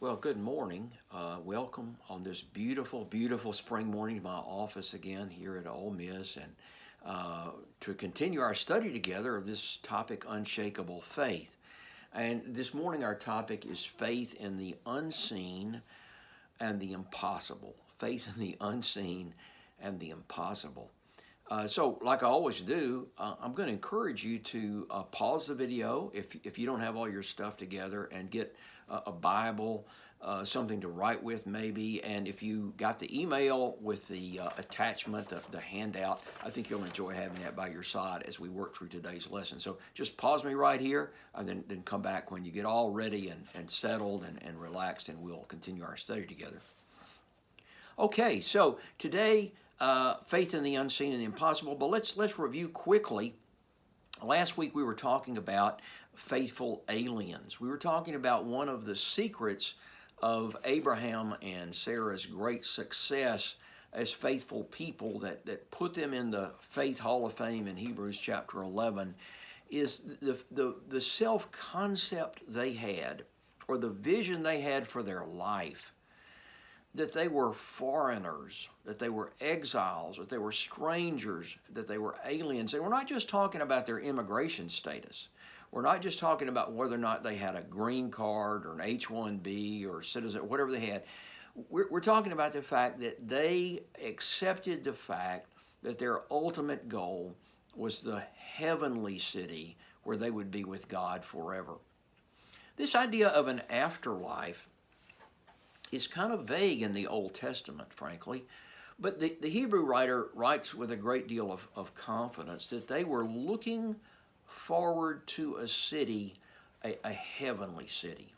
Well, good morning. Welcome on this beautiful, beautiful spring morning to my office again here at Ole Miss, and to continue our study together of this topic, Unshakable Faith. And this morning, our topic is faith in the unseen and the impossible. Faith in the unseen and the impossible. So, like I always do, I'm going to encourage you to pause the video if you don't have all your stuff together and get a Bible, something to write with maybe. And if you got the email with the attachment, the handout, I think you'll enjoy having that by your side as we work through today's lesson. So just pause me right here and then come back when you get all ready and settled and relaxed, and we'll continue our study together. Okay, so today, faith in the unseen and the impossible. But let's review quickly. Last week we were talking about faithful aliens. We were talking about one of the secrets of Abraham and Sarah's great success as faithful people that put them in the Faith Hall of Fame in Hebrews chapter 11 is the self-concept they had, or the vision they had for their life, that they were foreigners, that they were exiles, that they were strangers, that they were aliens. And we're not just talking about their immigration status. We're not just talking about whether or not they had a green card or an H-1B or citizen, whatever they had. We're talking about the fact that they accepted the fact that their ultimate goal was the heavenly city where they would be with God forever. This idea of an afterlife is kind of vague in the Old Testament, frankly. But the Hebrew writer writes with a great deal of confidence that they were looking forward to a city, a heavenly city.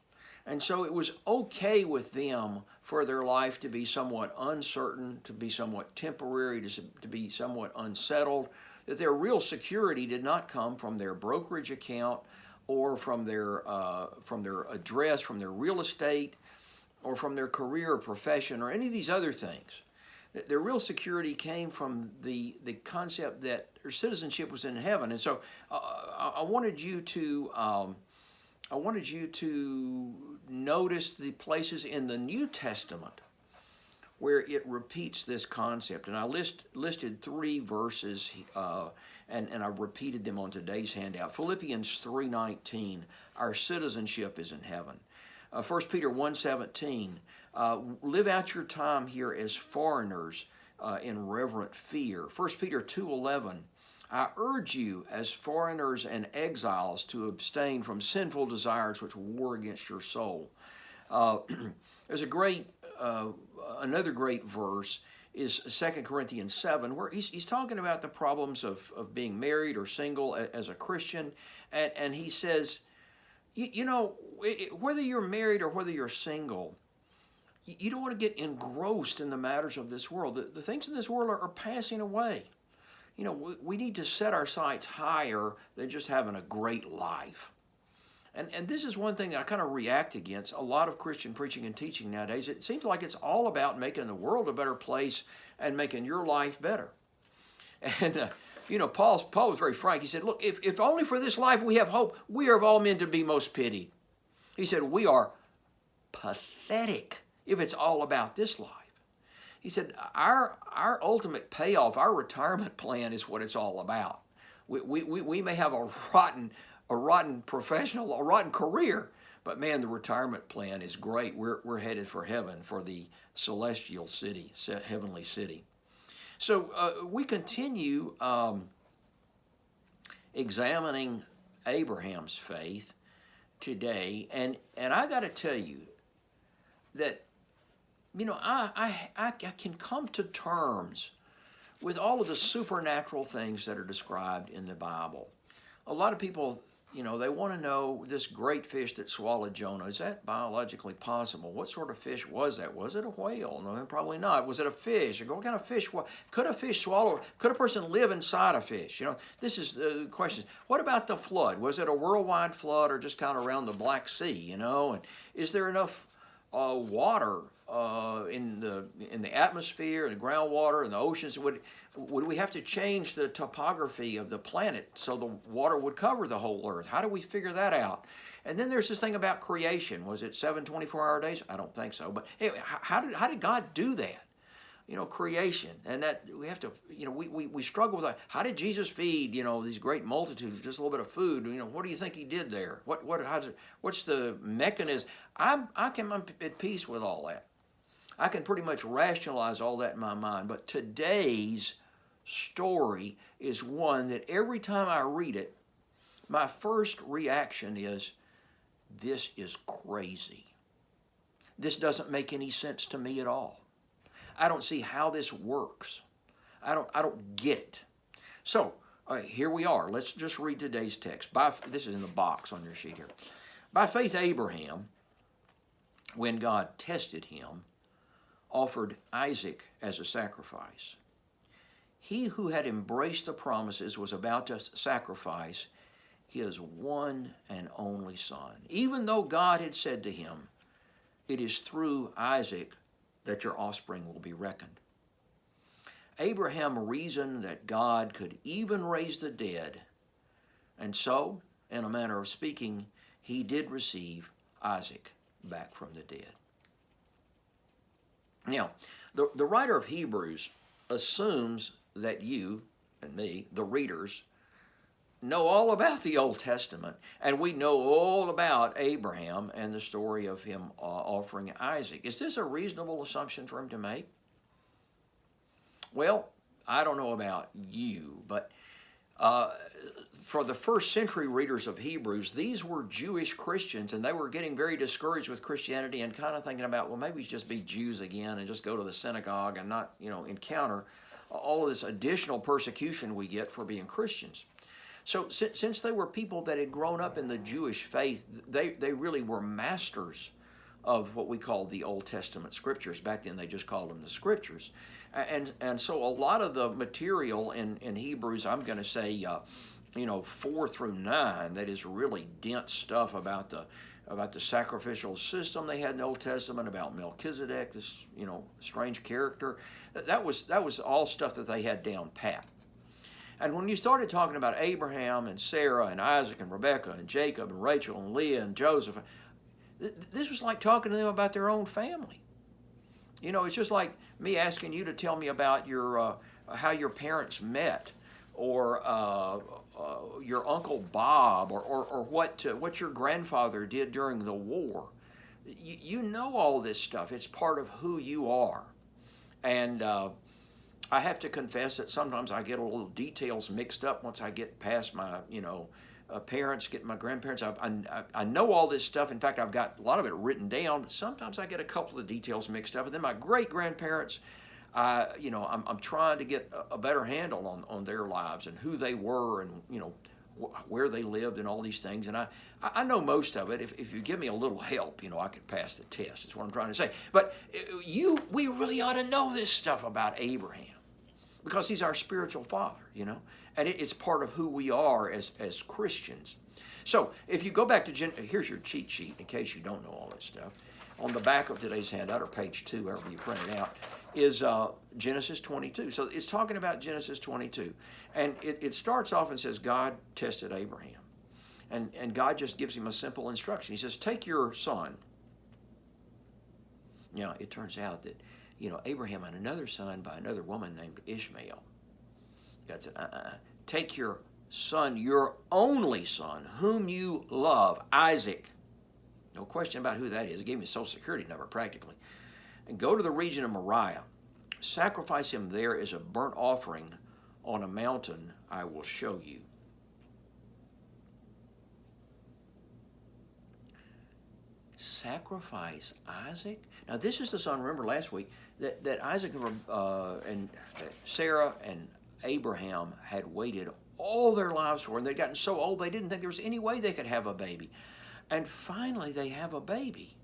And so it was okay with them for their life to be somewhat uncertain, to be somewhat temporary, to be somewhat unsettled, that their real security did not come from their brokerage account or from their address, from their real estate, or from their career or profession or any of these other things. Their real security came from the concept that their citizenship was in heaven. And so I wanted you to notice the places in the New Testament where it repeats this concept. And I listed three verses, and I repeated them on today's handout. Philippians 3:19, our citizenship is in heaven. 1 Peter 1:17, live out your time here as foreigners in reverent fear. 1 Peter 2:11, I urge you as foreigners and exiles to abstain from sinful desires which war against your soul. There's another great verse is 2 Corinthians 7, where he's talking about the problems of being married or single as a Christian, and he says, you know, whether you're married or whether you're single, you don't want to get engrossed in the matters of this world. The things in this world are passing away. You know, we need to set our sights higher than just having a great life. And this is one thing that I kind of react against a lot of Christian preaching and teaching nowadays. It seems like it's all about making the world a better place and making your life better. And Paul was very frank. He said, look, if only for this life we have hope, we are of all men to be most pitied. He said, we are pathetic if it's all about this life. He said, our ultimate payoff, our retirement plan is what it's all about. We may have a rotten professional, a rotten career, but man, the retirement plan is great. We're headed for heaven, for the celestial city, heavenly city. So we continue examining Abraham's faith today, and I got to tell you that I can come to terms with all of the supernatural things that are described in the Bible. A lot of people, they want to know this great fish that swallowed Jonah. Is that biologically possible? What sort of fish was that? Was it a whale? No, probably not. Was it a fish? What kind of fish? Could a fish swallow? Could a person live inside a fish? This is the question. What about the flood? Was it a worldwide flood or just kind of around the Black Sea? And is there enough water in the atmosphere, and the groundwater, and the oceans? Would we have to change the topography of the planet so the water would cover the whole earth? How do we figure that out? And then there's this thing about creation. Was it 7 24-hour days? I don't think so. But anyway, how did God do that? Creation. And that we have to, we struggle with that. How did Jesus feed, these great multitudes, just a little bit of food? What do you think he did there? What's the mechanism? I'm at peace with all that. I can pretty much rationalize all that in my mind. But today's story is one that every time I read it, my first reaction is, this is crazy. This doesn't make any sense to me at all. I don't see how this works. I don't get it. So here we are. Let's just read today's text. This is in the box on your sheet here. By faith, Abraham, when God tested him, offered Isaac as a sacrifice. He who had embraced the promises was about to sacrifice his one and only son, even though God had said to him, "It is through Isaac that your offspring will be reckoned." Abraham reasoned that God could even raise the dead, and so, in a manner of speaking, he did receive Isaac back from the dead. Now, the writer of Hebrews assumes that you and me, the readers, know all about the Old Testament, and we know all about Abraham and the story of him offering Isaac. Is this a reasonable assumption for him to make? Well, I don't know about you, but for the first century readers of Hebrews, these were Jewish Christians, and they were getting very discouraged with Christianity and kind of thinking about, well, maybe we should just be Jews again and just go to the synagogue and not, encounter all of this additional persecution we get for being Christians. So since they were people that had grown up in the Jewish faith, they really were masters of what we call the Old Testament scriptures. Back then they just called them the scriptures. And so a lot of the material in Hebrews, I'm going to say, 4 through 9, that is really dense stuff about the sacrificial system they had in the Old Testament, about Melchizedek, this strange character. That was all stuff that they had down pat. And when you started talking about Abraham and Sarah and Isaac and Rebekah and Jacob and Rachel and Leah and Joseph, this was like talking to them about their own family. It's just like me asking you to tell me about your how your parents met, or your Uncle Bob, or what your grandfather did during the war. You know all this stuff. It's part of who you are. And I have to confess that sometimes I get a little details mixed up once I get past my, parents, get my grandparents. I know all this stuff. In fact, I've got a lot of it written down. But sometimes I get a couple of details mixed up. And then my great-grandparents, I'm trying to get a better handle on their lives and who they were and, where they lived and all these things. And I know most of it. If you give me a little help, I could pass the test. That's what I'm trying to say. But we really ought to know this stuff about Abraham, because he's our spiritual father, and it's part of who we are as Christians. So if you go back to, here's your cheat sheet in case you don't know all this stuff. On the back of today's handout, or page 2, however you print it out, is Genesis 22. So it's talking about Genesis 22. And it starts off and says, God tested Abraham. And God just gives him a simple instruction. He says, take your son. Now, it turns out that, Abraham had another son by another woman named Ishmael. God said, take your son, your only son, whom you love, Isaac. No question about who that is. He gave me a social security number practically. And go to the region of Moriah. Sacrifice him there as a burnt offering on a mountain I will show you. Sacrifice Isaac? Now this is the son, remember last week, that Isaac and Sarah and Abraham had waited all their lives for, and they'd gotten so old they didn't think there was any way they could have a baby. And finally they have a baby.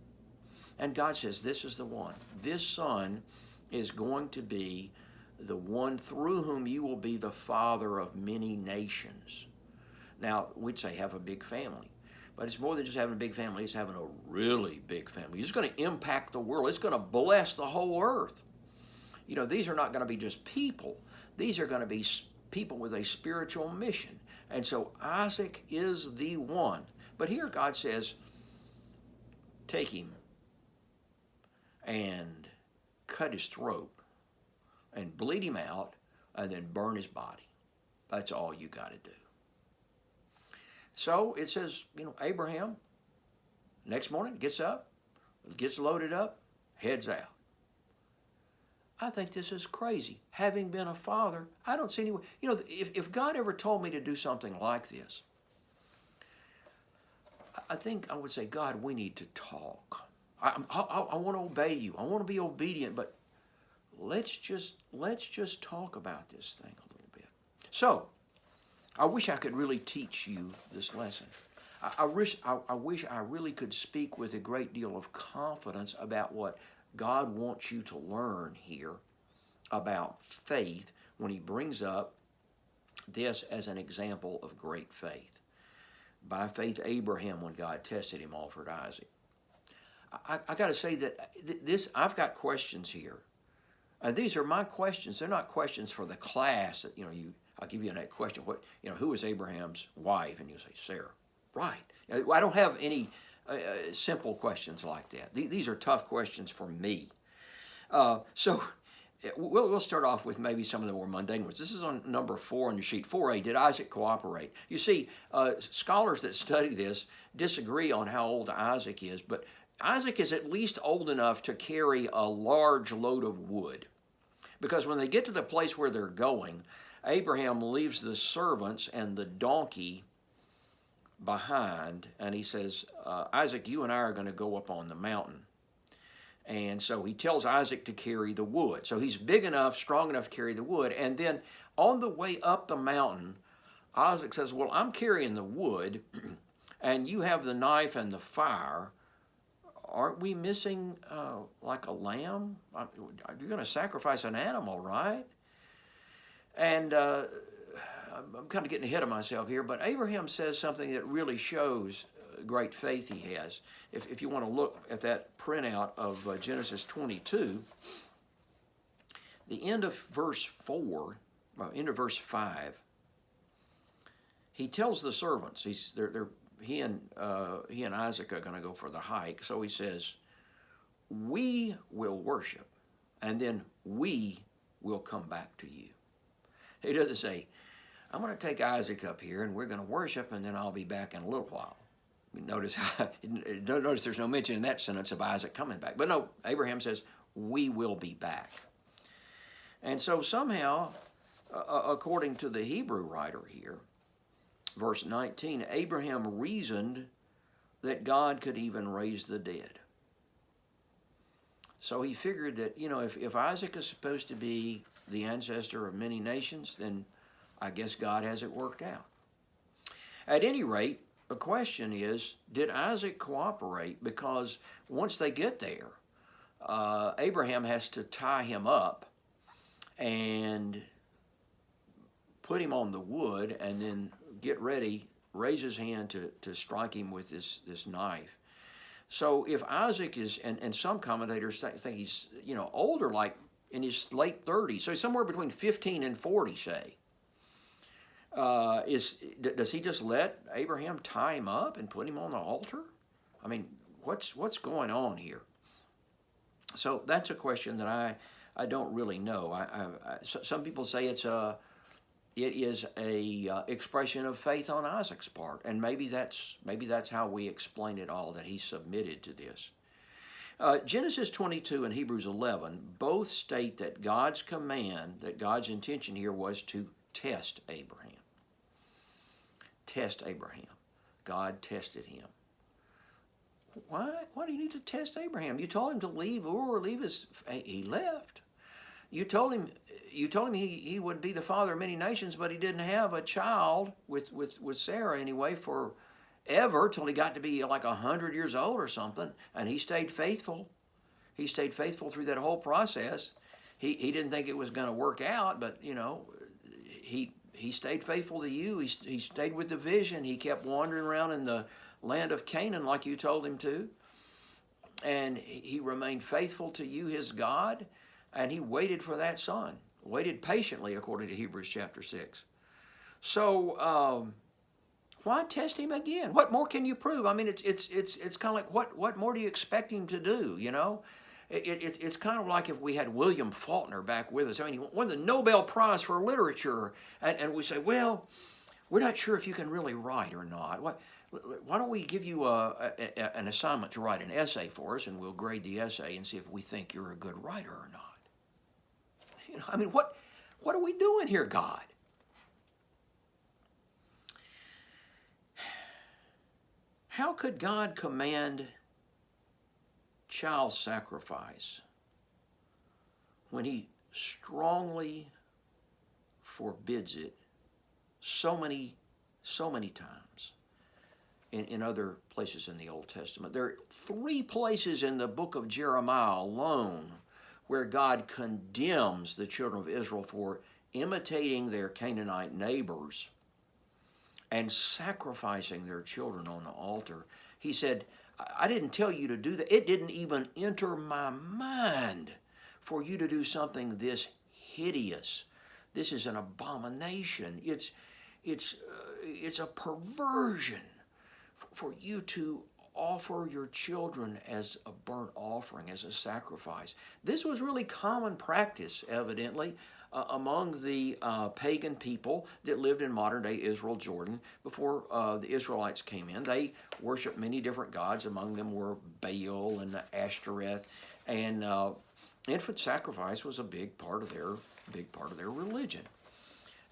And God says, this is the one. This son is going to be the one through whom you will be the father of many nations. Now, we'd say have a big family. But it's more than just having a big family. It's having a really big family. It's going to impact the world. It's going to bless the whole earth. These are not going to be just people. These are going to be people with a spiritual mission. And so Isaac is the one. But here God says, take him and cut his throat and bleed him out and then burn his body. That's all you got to do. So it says, Abraham, next morning, gets up, gets loaded up, heads out. I think this is crazy. Having been a father, I don't see any way. If God ever told me to do something like this, I think I would say, God, we need to talk. I want to obey you. I want to be obedient, but let's just talk about this thing a little bit. So, I wish I could really teach you this lesson. I wish I really could speak with a great deal of confidence about what God wants you to learn here about faith when he brings up this as an example of great faith. By faith, Abraham, when God tested him, offered Isaac. I got to say that I've got questions here. These are my questions. They're not questions for the class that, I'll give you that question. Who was Abraham's wife? And you say, Sarah. Right. I don't have any simple questions like that. These are tough questions for me. So we'll start off with maybe some of the more mundane ones. This is on number 4 on your sheet. 4A, did Isaac cooperate? You see, scholars that study this disagree on how old Isaac is, but Isaac is at least old enough to carry a large load of wood. Because when they get to the place where they're going, Abraham leaves the servants and the donkey behind, and he says, Isaac, you and I are going to go up on the mountain. And so he tells Isaac to carry the wood. So he's big enough, strong enough to carry the wood. And then on the way up the mountain, Isaac says, well, I'm carrying the wood, and you have the knife and the fire. Aren't we missing like a lamb? You're going to sacrifice an animal, right? And I'm kind of getting ahead of myself here, but Abraham says something that really shows great faith he has. If you want to look at that printout of Genesis 22, the end of verse 4, end of verse 5, he tells the servants, he and Isaac are going to go for the hike, so he says, we will worship, and then we will come back to you. He doesn't say, I'm going to take Isaac up here and we're going to worship and then I'll be back in a little while. Notice there's no mention in that sentence of Isaac coming back. But no, Abraham says, we will be back. And so somehow, according to the Hebrew writer here, verse 19, Abraham reasoned that God could even raise the dead. So he figured that, if Isaac is supposed to be the ancestor of many nations, then I guess God has it worked out. At any rate, the question is, did Isaac cooperate? Because once they get there, Abraham has to tie him up and put him on the wood and then get ready, raise his hand to strike him with this knife. So if Isaac is, and some commentators think he's, older, like in his late 30s, so he's somewhere between 15 and 40, say. Does he just let Abraham tie him up and put him on the altar? I mean, what's going on here? So that's a question that I don't really know. Some people say it is a expression of faith on Isaac's part, and maybe that's how we explain it all, that he submitted to this. Genesis 22 and Hebrews 11 both state that God's command, that God's intention here was to test Abraham. Test Abraham. God tested him. Why do you need to test Abraham? You told him to leave Ur, he left. You told him he would be the father of many nations, but he didn't have a child with Sarah anyway forever till he got to be like 100 years old or something, and he stayed faithful. He stayed faithful through that whole process. He didn't think it was going to work out, but he stayed faithful to you. He stayed with the vision. He kept wandering around in the land of Canaan like you told him to, and he remained faithful to you, his God. And he waited for that son, waited patiently, according to Hebrews chapter 6. So Why test him again? What more can you prove? I mean, it's kind of like what more do you expect him to do? You know, it's kind of like if we had William Faulkner back with us. I mean, he won the Nobel Prize for Literature, and we say, well, we're not sure if you can really write or not. Why don't we give you an assignment to write an essay for us, and we'll grade the essay and see if we think you're a good writer or not. You know, I mean, what are we doing here, God? How could God command child sacrifice when he strongly forbids it so many times in other places in the Old Testament? There are 3 places in the book of Jeremiah alone where God condemns the children of Israel for imitating their Canaanite neighbors and sacrificing their children on the altar. He said, I didn't tell you to do that. It didn't even enter my mind for you to do something this hideous. This is an abomination. It's a perversion for you to offer your children as a burnt offering, as a sacrifice. This was really common practice, evidently, among the pagan people that lived in modern-day Israel, Jordan, before the Israelites came in. They worshiped many different gods. Among them were Baal and Ashtoreth, and infant sacrifice was a big part of their religion.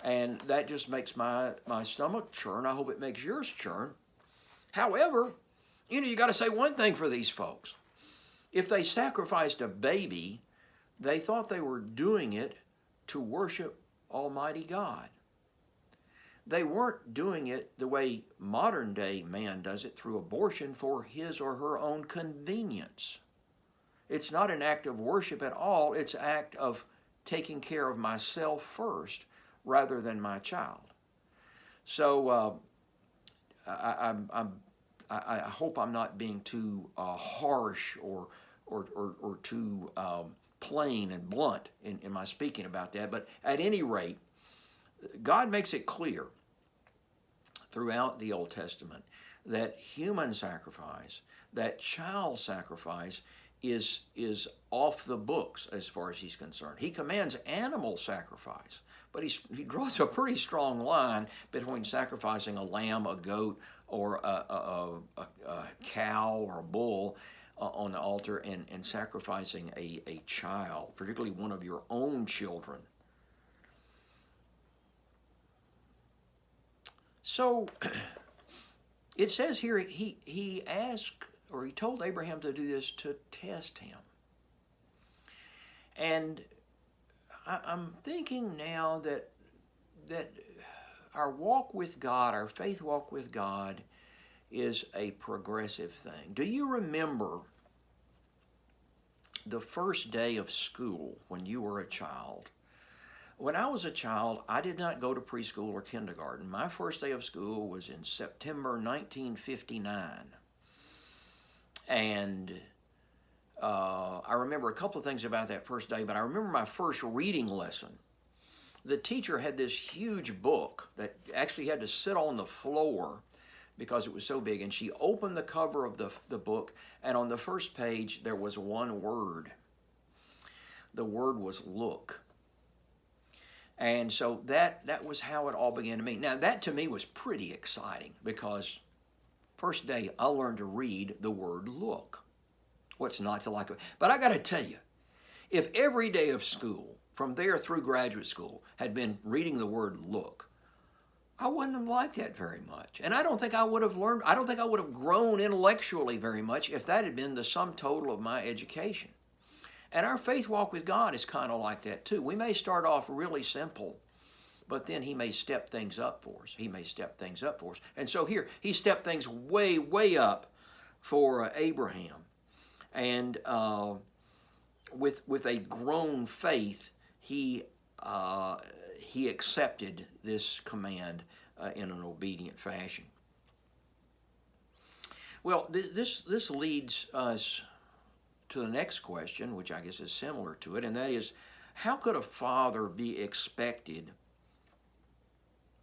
And that just makes my stomach churn. I hope it makes yours churn. However, you know, you got to say one thing for these folks. If they sacrificed a baby, they thought they were doing it to worship Almighty God. They weren't doing it the way modern day man does it, through abortion for his or her own convenience. It's not an act of worship at all. It's an act of taking care of myself first rather than my child. So I hope I'm not being too harsh or too plain and blunt in my speaking about that. But at any rate, God makes it clear throughout the Old Testament that human sacrifice, that child sacrifice, is off the books as far as he's concerned. He commands animal sacrifice, but he draws a pretty strong line between sacrificing a lamb, a goat, or a cow or a bull on the altar and sacrificing a child, particularly one of your own children. So it says here he asked, or he told Abraham to do this to test him. And I'm thinking now that our walk with God, our faith walk with God, is a progressive thing. Do you remember the first day of school when you were a child? When I was a child, I did not go to preschool or kindergarten. My first day of school was in September 1959. And I remember a couple of things about that first day, but I remember my first reading lesson. The teacher had this huge book that actually had to sit on the floor because it was so big, and she opened the cover of the book, and on the first page there was one word. The word was look. And so that was how it all began to me. Now that to me was pretty exciting because first day I learned to read the word look. What's not to like it? But I got to tell you, if every day of school from there through graduate school had been reading the word look, I wouldn't have liked that very much. And I don't think I would have grown intellectually very much if that had been the sum total of my education. And our faith walk with God is kind of like that too. We may start off really simple, but then he may step things up for us. And so here, he stepped things way, way up for Abraham. And with a grown faith, he accepted this command in an obedient fashion. Well, this leads us to the next question, which I guess is similar to it, and that is, how could a father be expected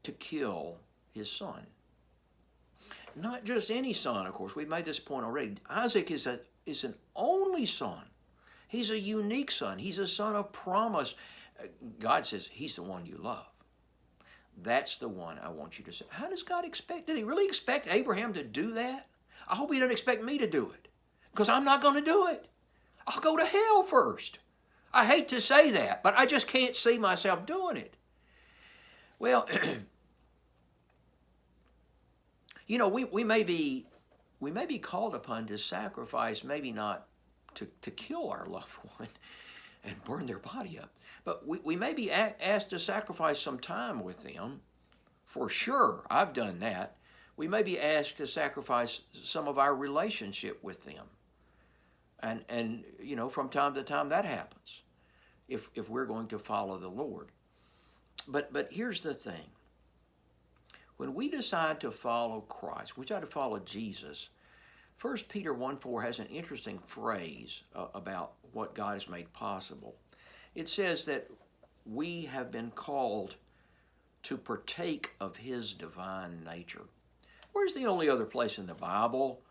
to kill his son? not just any son, of course. We've made this point already. Isaac is an only son. He's a unique son. He's a son of promise. God says he's the one you love. That's the one I want you to say. How does God expect? Did he really expect Abraham to do that? I hope he doesn't expect me to do it, because I'm not going to do it. I'll go to hell first. I hate to say that, but I just can't see myself doing it. Well, you know, we may be called upon to sacrifice, maybe not to kill our loved one and burn their body up, but we may be asked to sacrifice some time with them. For sure, I've done that. We may be asked to sacrifice some of our relationship with them. And you know, from time to time that happens if we're going to follow the Lord. But here's the thing. When we decide to follow Christ, we try to follow Jesus, 1 Peter 1:4 has an interesting phrase about what God has made possible. It says that we have been called to partake of his divine nature. Where's the only other place in the Bible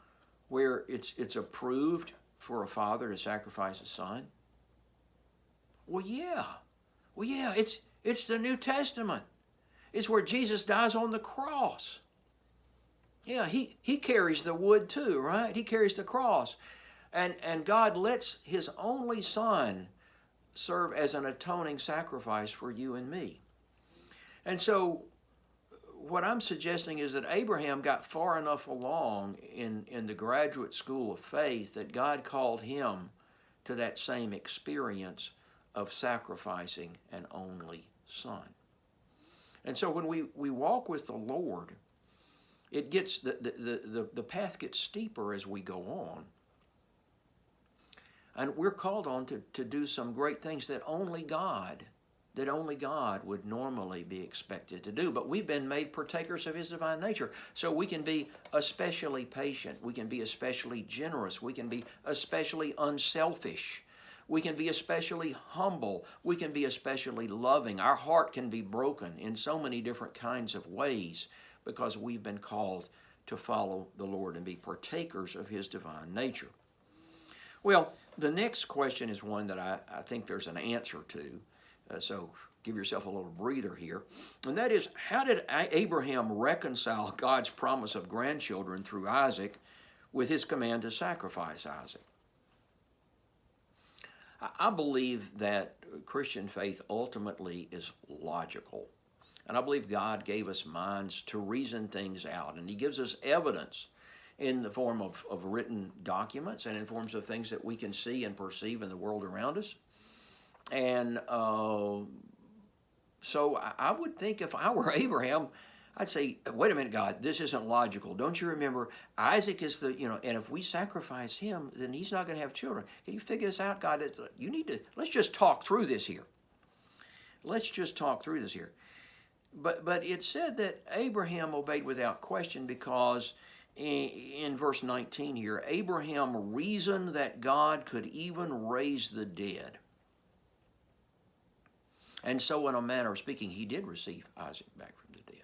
where it's approved for a father to sacrifice a son? Well, yeah, it's the New Testament. It's where Jesus dies on the cross. Yeah, he carries the wood too, right? He carries the cross. And God lets his only son serve as an atoning sacrifice for you and me. And so what I'm suggesting is that Abraham got far enough along in the graduate school of faith that God called him to that same experience of sacrificing an only son. And so when we walk with the Lord, it gets the path gets steeper as we go on. And we're called on to do some great things that only God would normally be expected to do. But we've been made partakers of his divine nature. So we can be especially patient. We can be especially generous. We can be especially unselfish. We can be especially humble. We can be especially loving. Our heart can be broken in so many different kinds of ways because we've been called to follow the Lord and be partakers of his divine nature. Well, the next question is one that I think there's an answer to. So give yourself a little breather here. And that is, how did Abraham reconcile God's promise of grandchildren through Isaac with his command to sacrifice Isaac? I believe that Christian faith ultimately is logical. And I believe God gave us minds to reason things out. And he gives us evidence in the form of written documents and in forms of things that we can see and perceive in the world around us. And so I would think if I were Abraham, I'd say, wait a minute, God, this isn't logical. Don't you remember Isaac is and if we sacrifice him, then he's not going to have children. Can you figure this out, God? Let's just talk through this here. Let's just talk through this here. But it said that Abraham obeyed without question because in verse 19 here, Abraham reasoned that God could even raise the dead. And so in a manner of speaking, he did receive Isaac back from the dead.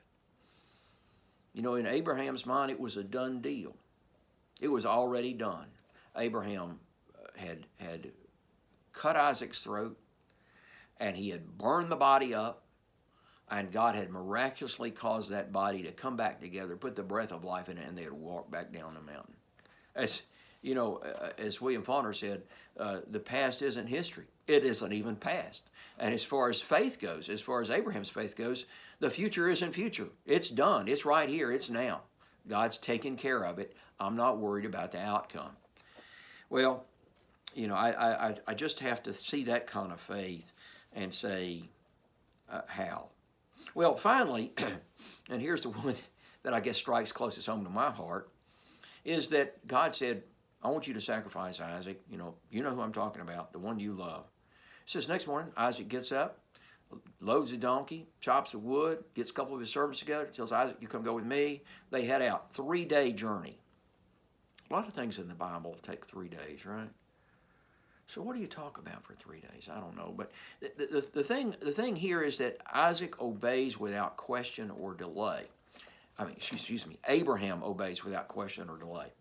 You know, in Abraham's mind, it was a done deal. It was already done. Abraham had cut Isaac's throat, and he had burned the body up, and God had miraculously caused that body to come back together, put the breath of life in it, and they had walked back down the mountain. As you know, as William Faulkner said, the past isn't history. It isn't even past. And as far as faith goes, as far as Abraham's faith goes, the future isn't future. It's done. It's right here. It's now. God's taken care of it. I'm not worried about the outcome. Well, you know, I just have to see that kind of faith and say, how? Well, finally, and here's the one that I guess strikes closest home to my heart, is that God said, I want you to sacrifice Isaac. You know who I'm talking about, the one you love. It says next morning, Isaac gets up, loads a donkey, chops the wood, gets a couple of his servants together, tells Isaac, you come go with me. They head out, 3-day journey. A lot of things in the Bible take 3 days, right? So what do you talk about for 3 days? I don't know. But the thing here is that Isaac obeys without question or delay. Abraham obeys without question or delay.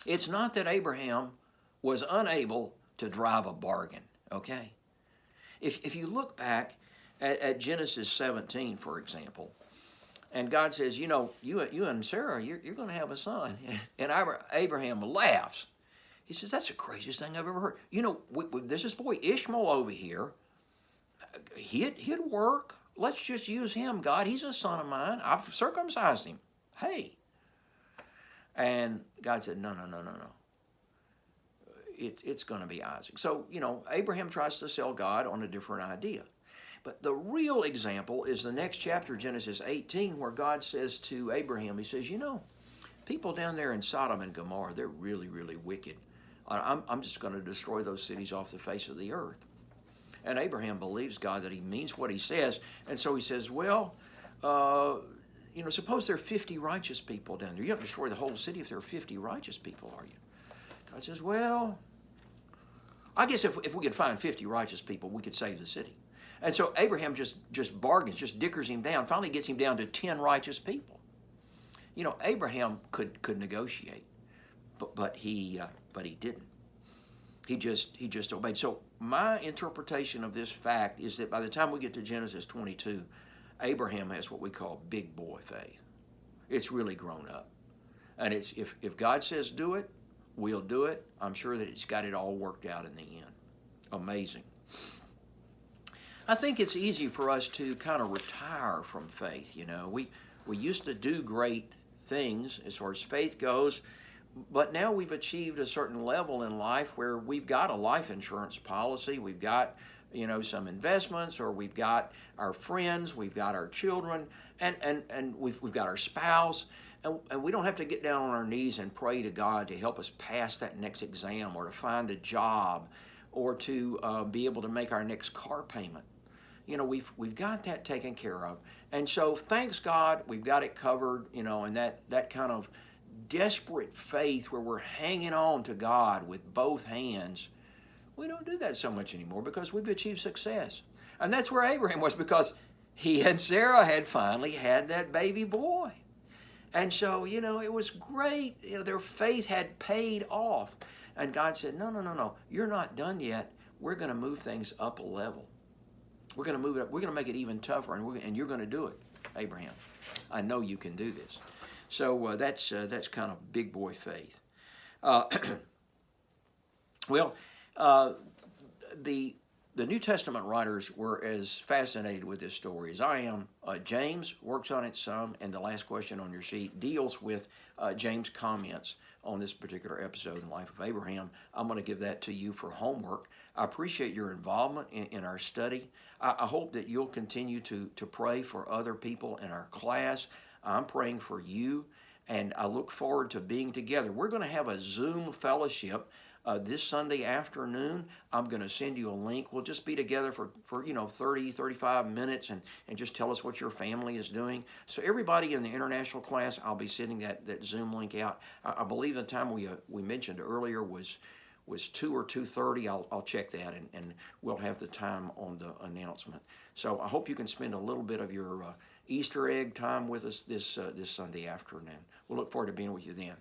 It's not that Abraham was unable to drive a bargain, okay? If you look back at Genesis 17, for example, and God says, you and Sarah, you're going to have a son. And Abraham laughs. He says, that's the craziest thing I've ever heard. There's this boy Ishmael over here. He'd work. Let's just use him, God. He's a son of mine. I've circumcised him. Hey. And God said, no. It's going to be Isaac. So, Abraham tries to sell God on a different idea. But the real example is the next chapter, Genesis 18, where God says to Abraham, he says, people down there in Sodom and Gomorrah, they're really, really wicked. I'm just going to destroy those cities off the face of the earth. And Abraham believes God that he means what he says. And so he says, well, suppose there are 50 righteous people down there. You don't have to destroy the whole city if there are 50 righteous people, are you? God says, well, I guess if we could find 50 righteous people, we could save the city. And so Abraham just bargains, just dickers him down, finally gets him down to 10 righteous people. Abraham could negotiate, but he didn't. He just obeyed. So my interpretation of this fact is that by the time we get to Genesis 22, Abraham has what we call big boy faith. It's really grown up. And it's if God says do it, we'll do it. I'm sure that it's got it all worked out in the end. Amazing. I think it's easy for us to kind of retire from faith. We used to do great things as far as faith goes, but now we've achieved a certain level in life where we've got a life insurance policy, we've got some investments, or we've got our friends, we've got our children, and we've got our spouse, and we don't have to get down on our knees and pray to God to help us pass that next exam, or to find a job, or to be able to make our next car payment. We've got that taken care of. And so thanks God, we've got it covered, and that kind of desperate faith where we're hanging on to God with both hands, we don't do that so much anymore because we've achieved success. And that's where Abraham was, because he and Sarah had finally had that baby boy. And so, it was great. Their faith had paid off. And God said, no, you're not done yet. We're going to move things up a level. We're going to move it up. We're going to make it even tougher, and you're going to do it, Abraham. I know you can do this. So that's kind of big boy faith. The New Testament writers were as fascinated with this story as I am. James works on it some, and the last question on your sheet deals with James' comments on this particular episode in the life of Abraham. I'm going to give that to you for homework. I appreciate your involvement in our study. I hope that you'll continue to pray for other people in our class. I'm praying for you, and I look forward to being together. We're going to have a Zoom fellowship this Sunday afternoon. I'm going to send you a link. We'll just be together for 30, 35 minutes and just tell us what your family is doing. So everybody in the international class, I'll be sending that Zoom link out. I believe the time we mentioned earlier was 2 or 2:30. I'll check that, and we'll have the time on the announcement. So I hope you can spend a little bit of your Easter egg time with us this Sunday afternoon. We'll look forward to being with you then.